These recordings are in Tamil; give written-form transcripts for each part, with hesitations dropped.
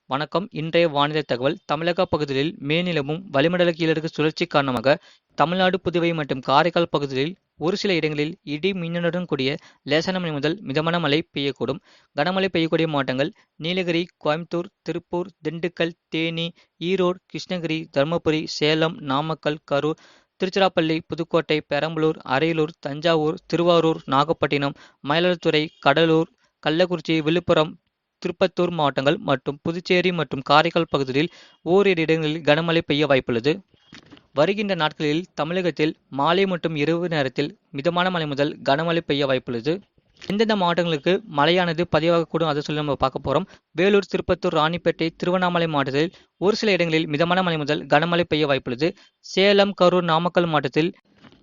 வணக்கம். இன்றைய வானிலை தகவல் தமிழக பகுதிகளில் மேல்நிலவும் வளிமண்டல கீழடுக்கு சுழற்சி காரணமாக தமிழ்நாடு, புதுவை மற்றும் காரைக்கால் பகுதிகளில் ஒரு சில இடங்களில் இடி மின்னலுடன் கூடிய லேசான மழை முதல் மிதமான மழை பெய்யக்கூடும். கனமழை பெய்யக்கூடிய மாவட்டங்கள் நீலகிரி, கோயம்புத்தூர், திருப்பூர், திண்டுக்கல், தேனி, ஈரோடு, கிருஷ்ணகிரி, தருமபுரி, சேலம், நாமக்கல், கரூர், திருச்சிராப்பள்ளி, புதுக்கோட்டை, பெரம்பலூர், அரியலூர், தஞ்சாவூர், திருவாரூர், நாகப்பட்டினம், மயிலாடுதுறை, கடலூர், கள்ளக்குறிச்சி, விழுப்புரம், திருப்பத்தூர் மாவட்டங்கள் மற்றும் புதுச்சேரி மற்றும் காரைக்கால் பகுதிகளில் ஓரிரு இடங்களில் கனமழை பெய்ய வாய்ப்புள்ளது. வருகின்ற நாட்களில் தமிழகத்தில் மாலை மற்றும் இரவு நேரத்தில் மிதமான மழை முதல் கனமழை பெய்ய வாய்ப்புள்ளது. எந்தெந்த மாவட்டங்களுக்கு மழையானது பதிவாகக்கூடும் அதை சொல்லி நம்ம பார்க்க போறோம். வேலூர், திருப்பத்தூர், ராணிப்பேட்டை, திருவண்ணாமலை மாவட்டத்தில் ஒரு சில இடங்களில் மிதமான மழை முதல் கனமழை பெய்ய வாய்ப்புள்ளது. சேலம், கரூர், நாமக்கல் மாவட்டத்தில்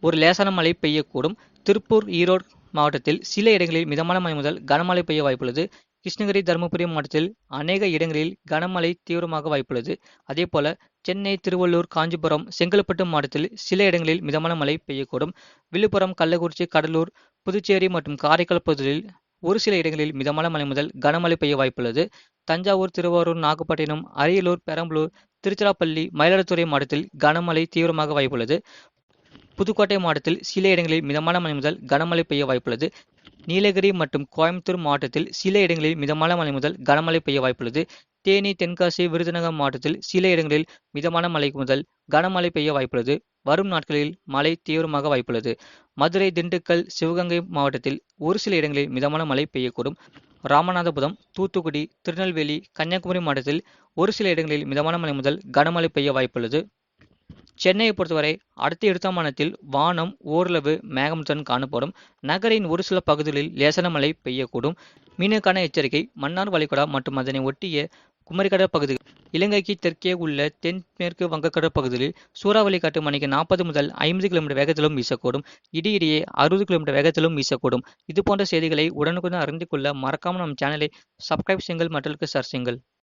ஒரு லேசான மழை பெய்யக்கூடும். திருப்பூர், ஈரோடு மாவட்டத்தில் சில இடங்களில் மிதமான மழை முதல் கனமழை பெய்ய வாய்ப்புள்ளது. கிருஷ்ணகிரி, தருமபுரி மாவட்டத்தில் அநேக இடங்களில் கனமழை தீவிரமாக வாய்ப்புள்ளது. அதேபோல சென்னை, திருவள்ளூர், காஞ்சிபுரம், செங்கல்பட்டு மாவட்டத்தில் சில இடங்களில் மிதமான மழை பெய்யக்கூடும். விழுப்புரம், கள்ளக்குறிச்சி, கடலூர், புதுச்சேரி மற்றும் காரைக்கால் பகுதிகளில் ஒரு சில இடங்களில் மிதமான மழை முதல் கனமழை பெய்ய வாய்ப்புள்ளது. தஞ்சாவூர், திருவாரூர், நாகப்பட்டினம், அரியலூர், பெரம்பலூர், திருச்சிராப்பள்ளி, மயிலாடுதுறை மாவட்டத்தில் கனமழை தீவிரமாக வாய்ப்புள்ளது. புதுக்கோட்டை மாவட்டத்தில் சில இடங்களில் மிதமான மழை முதல் கனமழை பெய்ய வாய்ப்புள்ளது. நீலகிரி மற்றும் கோயம்புத்தூர் மாவட்டத்தில் சில இடங்களில் மிதமான மழை முதல் கனமழை பெய்ய வாய்ப்புள்ளது. தேனி, தென்காசி, விருதுநகர் மாவட்டத்தில் சில இடங்களில் மிதமான மழை முதல் கனமழை பெய்ய வாய்ப்புள்ளது. வரும் நாட்களில் மழை தீவிரமாக வாய்ப்புள்ளது. மதுரை, திண்டுக்கல், சிவகங்கை மாவட்டத்தில் ஒரு சில இடங்களில் மிதமான மழை பெய்யக்கூடும். ராமநாதபுரம், தூத்துக்குடி, திருநெல்வேலி, கன்னியாகுமரி மாவட்டத்தில் ஒரு சில இடங்களில் மிதமான மழை முதல் கனமழை பெய்ய வாய்ப்புள்ளது. சென்னையை பொறுத்தவரை அடுத்த 2 மாதத்தில் வானம் ஓரளவு மேகமுடன் காணப்படும். நகரின் ஒரு சில பகுதிகளில் லேசான மழை பெய்யக்கூடும். மீனுக்கான எச்சரிக்கை மன்னார் வளைகுடா மற்றும் அதனை ஒட்டிய குமரிக்கடல் பகுதிகள், இலங்கைக்கு தெற்கே உள்ள தென்மேற்கு வங்கக்கடல் பகுதிகளில் சூறாவளி காற்று மணிக்கு 40 முதல் 50 கிலோமீட்டர் வேகத்திலும் வீசக்கூடும். இடையிடையே 60 கிலோமீட்டர் வேகத்திலும் வீசக்கூடும். இது போன்ற செய்திகளை உடனுக்குடன் அறிந்து கொள்ள மறக்காமல் நம் சேனலை சப்ஸ்கிரைப் செய்யுங்கள், மற்றவர்களுக்கு ஷேர் செய்யுங்கள்.